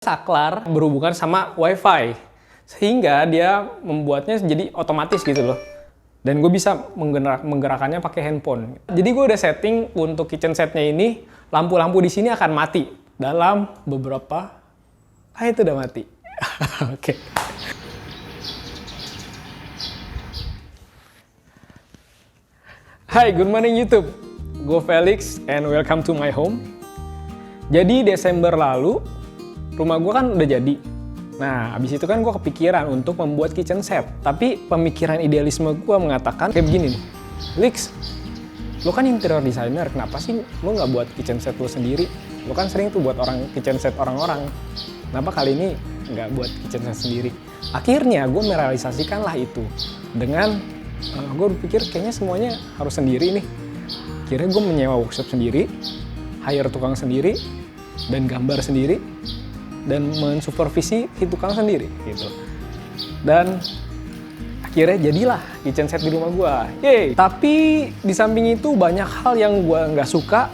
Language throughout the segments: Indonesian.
Saklar berhubungan sama WiFi, sehingga dia membuatnya jadi otomatis gitu loh. Dan gue bisa menggerakkannya pakai handphone. Jadi gue udah setting untuk kitchen setnya ini, lampu-lampu di sini akan mati dalam beberapa. Itu udah mati. Oke. Hai, good morning YouTube. Gue Felix and welcome to my home. Jadi Desember lalu rumah gue kan udah jadi. Nah, abis itu kan gue kepikiran untuk membuat kitchen set. Tapi pemikiran idealisme gue mengatakan kayak begini nih. Lex, lo kan interior designer, kenapa sih lo nggak buat kitchen set lo sendiri? Lo kan sering tuh buat kitchen set orang-orang. Kenapa kali ini nggak buat kitchen set sendiri? Akhirnya gue merealisasikan lah itu. Dengan gue berpikir kayaknya semuanya harus sendiri nih. Akhirnya gue menyewa workshop sendiri, hire tukang sendiri, dan gambar sendiri, dan mensupervisi si tukang sendiri gitu. Dan akhirnya jadilah kitchen set di rumah gua. Yeay. Tapi di samping itu banyak hal yang gua nggak suka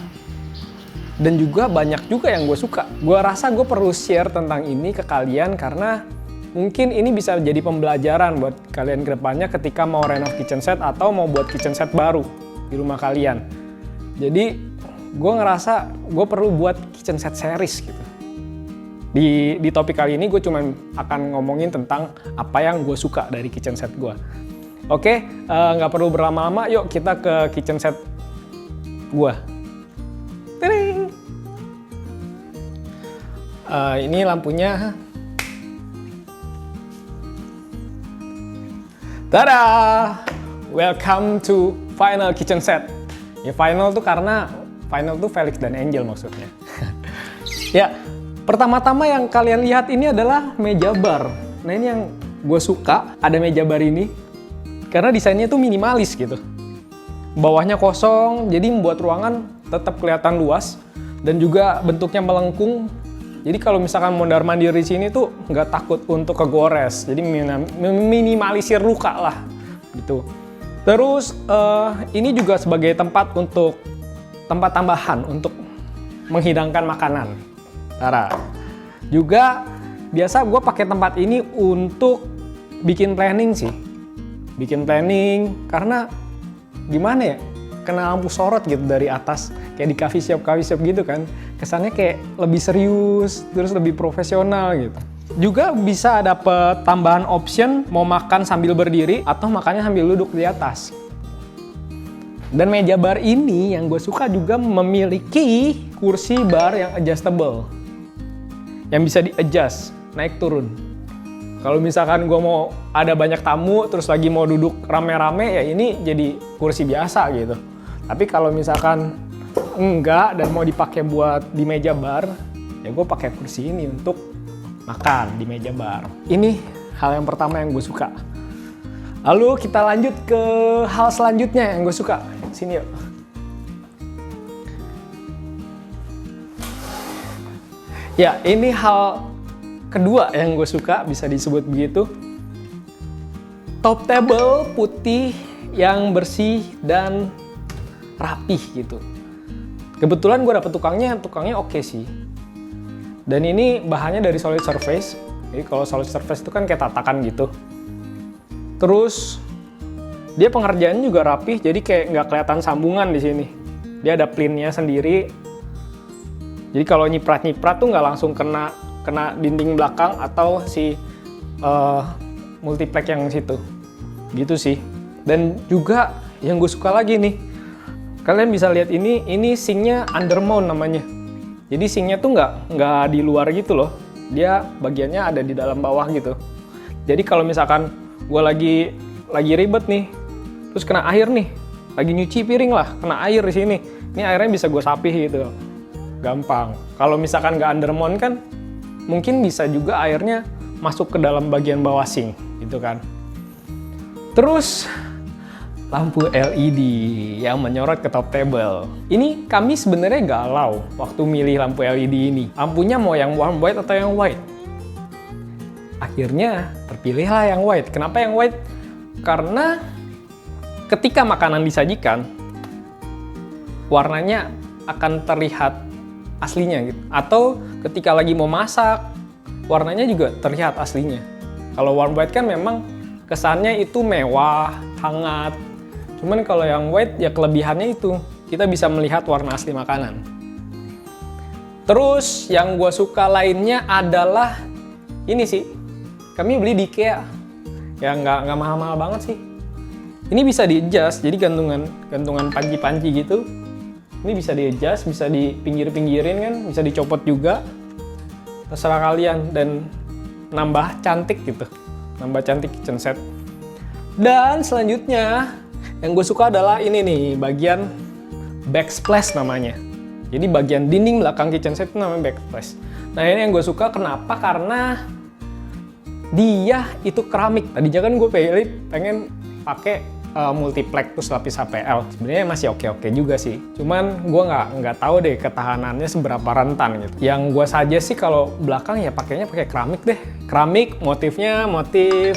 dan juga banyak juga yang gue suka. Gua rasa gue perlu share tentang ini ke kalian karena mungkin ini bisa jadi pembelajaran buat kalian ke depannya ketika mau renov kitchen set atau mau buat kitchen set baru di rumah kalian. Jadi gue ngerasa gue perlu buat kitchen set series gitu. Di topik kali ini gue cuma akan ngomongin tentang apa yang gue suka dari kitchen set gue. Oke, nggak perlu berlama-lama, yuk kita ke kitchen set gue. Ini lampunya. Tada! Welcome to final kitchen set. Ya final tuh karena final tuh Felix dan Angel maksudnya. Ya. Pertama-tama yang kalian lihat ini adalah meja bar. Nah ini yang gue suka, ada meja bar ini. Karena desainnya tuh minimalis gitu. Bawahnya kosong, jadi membuat ruangan tetap kelihatan luas. Dan juga bentuknya melengkung. Jadi kalau misalkan mondar-mandir di sini tuh nggak takut untuk kegores. Jadi minimalisir luka lah. Gitu. Terus ini juga sebagai tempat tambahan untuk menghidangkan makanan. Tara. Juga biasa gue pakai tempat ini untuk bikin planning sih. Bikin planning karena gimana ya? Kena lampu sorot gitu dari atas kayak di coffee shop gitu kan. Kesannya kayak lebih serius, terus lebih profesional gitu. Juga bisa dapet tambahan option mau makan sambil berdiri atau makannya sambil duduk di atas. Dan meja bar ini yang gue suka juga memiliki kursi bar yang adjustable. Yang bisa di-adjust, naik turun. Kalau misalkan gue mau ada banyak tamu, terus lagi mau duduk rame-rame, ya ini jadi kursi biasa gitu. Tapi kalau misalkan enggak dan mau dipakai buat di meja bar, ya gue pakai kursi ini untuk makan di meja bar. Ini hal yang pertama yang gue suka. Lalu kita lanjut ke hal selanjutnya yang gue suka. Sini yuk. Ya, ini hal kedua yang gue suka, bisa disebut begitu. Top table putih yang bersih dan rapih gitu. Kebetulan gue dapet tukangnya oke sih. Dan ini bahannya dari solid surface. Jadi kalau solid surface itu kan kayak tatakan gitu. Terus dia pengerjaannya juga rapih, jadi kayak nggak kelihatan sambungan di sini. Dia ada plinnya sendiri. Jadi kalau nyiprat tuh nggak langsung kena dinding belakang atau si multiplex yang situ. Gitu sih. Dan juga yang gue suka lagi nih, kalian bisa lihat ini sinknya undermount namanya. Jadi sinknya tuh nggak di luar gitu loh. Dia bagiannya ada di dalam bawah gitu. Jadi kalau misalkan gue lagi ribet nih, terus kena air nih, lagi nyuci piring lah, kena air di sini. Ini airnya bisa gue sapih gitu. Gampang. Kalau misalkan nggak undermount kan, mungkin bisa juga airnya masuk ke dalam bagian bawah sink, gitu kan. Terus lampu LED yang menyorot ke top table. Ini kami sebenarnya galau waktu milih lampu LED ini. Lampunya mau yang warm white atau yang white? Akhirnya terpilihlah yang white. Kenapa yang white? Karena ketika makanan disajikan, warnanya akan terlihat aslinya gitu. Atau ketika lagi mau masak, warnanya juga terlihat aslinya. Kalau warm white kan memang kesannya itu mewah, hangat. Cuman kalau yang white ya kelebihannya itu, kita bisa melihat warna asli makanan. Terus yang gue suka lainnya adalah ini sih, kami beli di IKEA. Ya nggak mahal-mahal banget sih. Ini bisa di-adjust, jadi gantungan panci-panci gitu. Ini bisa di-adjust, bisa dipinggir-pinggirin kan, bisa dicopot juga. Terserah kalian, dan nambah cantik gitu. Nambah cantik kitchen set. Dan selanjutnya, yang gue suka adalah ini nih, bagian backsplash namanya. Jadi bagian dinding belakang kitchen set itu namanya backsplash. Nah ini yang gue suka, kenapa? Karena dia itu keramik. Tadinya kan gue pengen pakai multiplex terus lapis HPL. Sebenarnya masih oke-oke juga sih. Cuman gue nggak tahu deh ketahanannya seberapa rentan gitu. Yang gue saja sih kalau belakang ya pakainya pakai keramik deh. Keramik, motifnya motif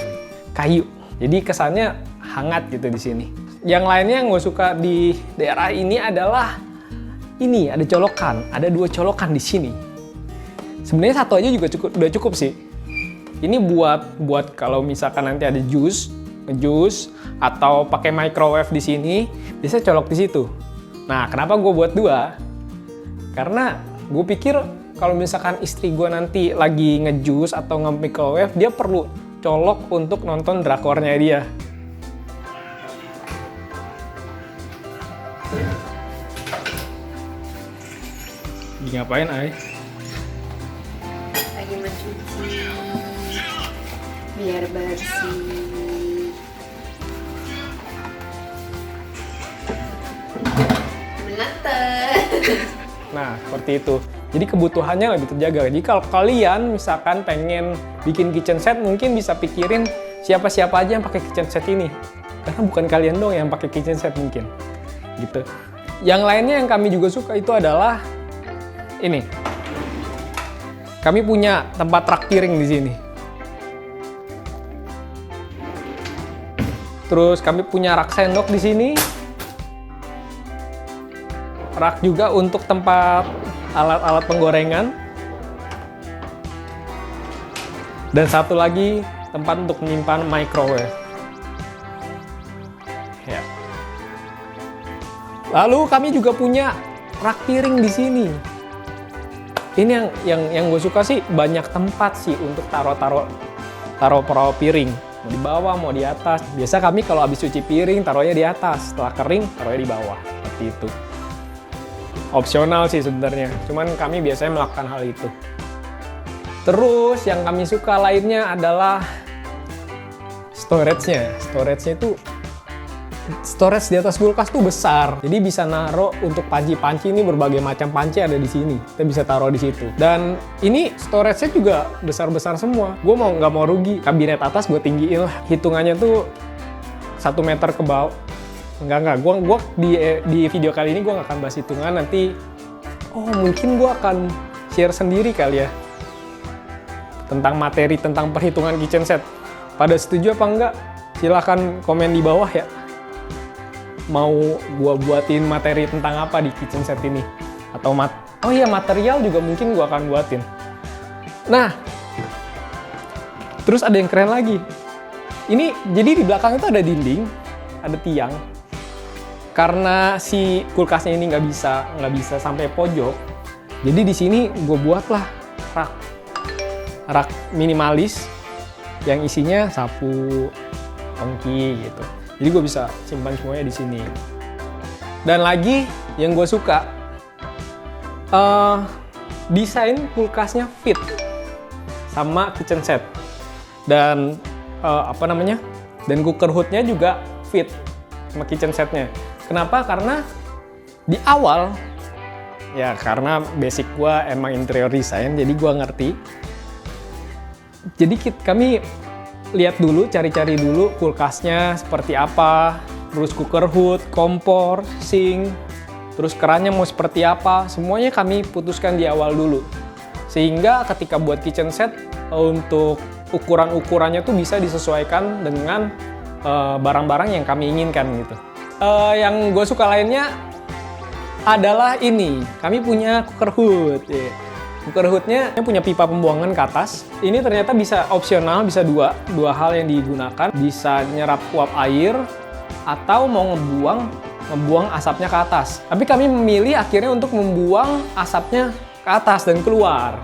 kayu. Jadi kesannya hangat gitu di sini. Yang lainnya yang gue suka di daerah ini adalah ini ada colokan, ada 2 colokan di sini. Sebenarnya satu aja juga udah cukup sih. Ini buat kalau misalkan nanti ada jus atau pakai microwave di sini, bisa colok di situ. Nah, kenapa gue buat 2? Karena gue pikir kalau misalkan istri gue nanti lagi ngejus atau nge-microwave, dia perlu colok untuk nonton drakornya dia. Lagi ngapain, Ay? Lagi mencuci biar bersih. Nah, seperti itu. Jadi kebutuhannya lebih terjaga. Jadi kalau kalian misalkan pengen bikin kitchen set, mungkin bisa pikirin siapa-siapa aja yang pakai kitchen set ini. Karena bukan kalian dong yang pakai kitchen set mungkin. Gitu. Yang lainnya yang kami juga suka itu adalah ini. Kami punya tempat rak piring di sini. Terus kami punya rak sendok di sini. Rak juga untuk tempat alat-alat penggorengan. Dan satu lagi tempat untuk menyimpan microwave. Ya. Lalu kami juga punya rak piring di sini. Ini yang gue suka sih, banyak tempat sih untuk taruh piring. Mau di bawah, mau di atas. Biasa kami kalau habis cuci piring taruhnya di atas, setelah kering taruhnya di bawah. Seperti itu. Opsional sih sebenarnya, cuman kami biasanya melakukan hal itu. Terus yang kami suka lainnya adalah storage-nya. Storage di atas kulkas tuh besar, jadi bisa naruh untuk panci-panci ini, berbagai macam panci ada di sini. Kita bisa taruh di situ. Dan ini storage-nya juga besar-besar semua. Gue nggak mau rugi, kabinet atas gue tinggiin lah. Hitungannya tuh 1 meter ke bawah. Enggak. Gue di video kali ini gue nggak akan bahas hitungan. Nanti, mungkin gue akan share sendiri kali ya. Tentang materi, tentang perhitungan kitchen set. Pada setuju apa enggak? Silahkan komen di bawah ya. Mau gue buatin materi tentang apa di kitchen set ini. Atau material juga mungkin gue akan buatin. Nah, terus ada yang keren lagi. Ini, jadi di belakang itu ada dinding, ada tiang. Karena si kulkasnya ini nggak bisa sampai pojok, jadi di sini gue buatlah rak minimalis yang isinya sapu, tangki gitu. Jadi gue bisa simpan semuanya di sini. Dan lagi yang gue suka, desain kulkasnya fit sama kitchen set. Dan dan cooker hoodnya juga fit sama kitchen setnya. Kenapa? Karena di awal, ya karena basic gue emang interior design, jadi gue ngerti. Jadi kami lihat dulu, cari-cari dulu kulkasnya seperti apa, terus cooker hood, kompor, sink, terus kerannya mau seperti apa, semuanya kami putuskan di awal dulu. Sehingga ketika buat kitchen set, untuk ukuran-ukurannya tuh bisa disesuaikan dengan barang-barang yang kami inginkan gitu. Yang gue suka lainnya adalah ini, kami punya cooker hood. Cooker hoodnya punya pipa pembuangan ke atas. Ini ternyata bisa opsional, bisa dua hal yang digunakan. Bisa nyerap uap air atau mau ngebuang asapnya ke atas. Tapi kami memilih akhirnya untuk membuang asapnya ke atas dan keluar.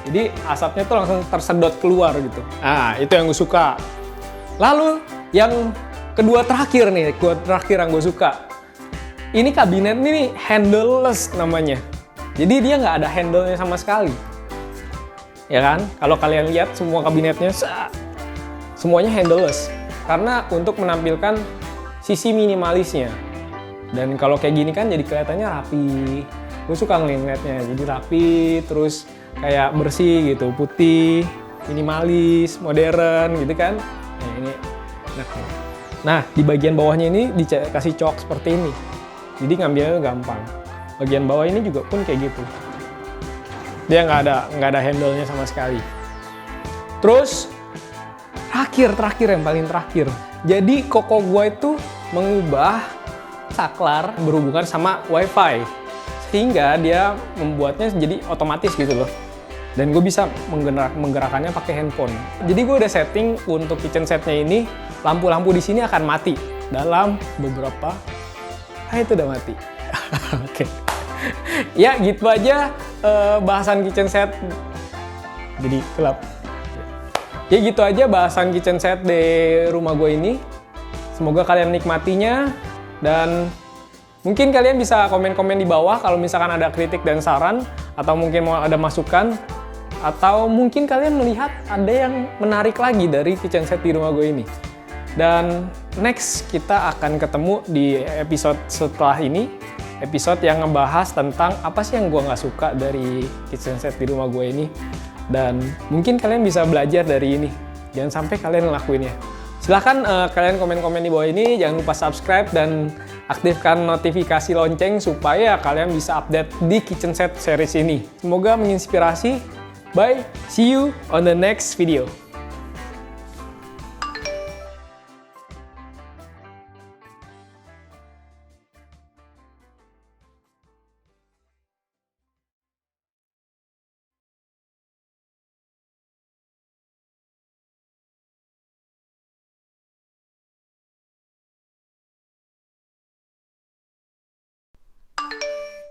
Jadi asapnya tuh langsung tersedot keluar gitu. Nah, itu yang gue suka. Lalu yang kedua terakhir yang gue suka. Ini kabinet ini handleless namanya. Jadi dia nggak ada handle-nya sama sekali. Ya kan? Kalau kalian lihat semua kabinetnya, semuanya handleless. Karena untuk menampilkan sisi minimalisnya. Dan kalau kayak gini kan jadi kelihatannya rapi. Gue suka ngeliatnya, jadi rapi, terus kayak bersih gitu, putih, minimalis, modern gitu kan. Nah, ini. Nah, di bagian bawahnya ini dikasih cok seperti ini. Jadi ngambilnya gampang. Bagian bawah ini juga pun kayak gitu. Dia nggak ada handle-nya sama sekali. Terus terakhir yang paling terakhir. Jadi koko gua itu mengubah saklar berhubungan sama WiFi. Sehingga dia membuatnya jadi otomatis gitu loh. Dan gue bisa menggerakkannya pakai handphone. Jadi gue udah setting untuk kitchen setnya ini, lampu-lampu di sini akan mati dalam beberapa. Itu udah mati. Oke. Ya gitu aja bahasan kitchen set. Jadi gelap. Ya gitu aja bahasan kitchen set di rumah gue ini. Semoga kalian menikmatinya dan mungkin kalian bisa komen-komen di bawah kalau misalkan ada kritik dan saran atau mungkin mau ada masukan atau mungkin kalian melihat ada yang menarik lagi dari kitchen set di rumah gue ini. Dan next kita akan ketemu di episode setelah ini, episode yang ngebahas tentang apa sih yang gue nggak suka dari kitchen set di rumah gue ini. Dan mungkin kalian bisa belajar dari ini, jangan sampai kalian ngelakuinnya. Silahkan kalian komen-komen di bawah ini, jangan lupa subscribe dan aktifkan notifikasi lonceng supaya kalian bisa update di kitchen set series ini. Semoga menginspirasi. Bye, see you on the next video.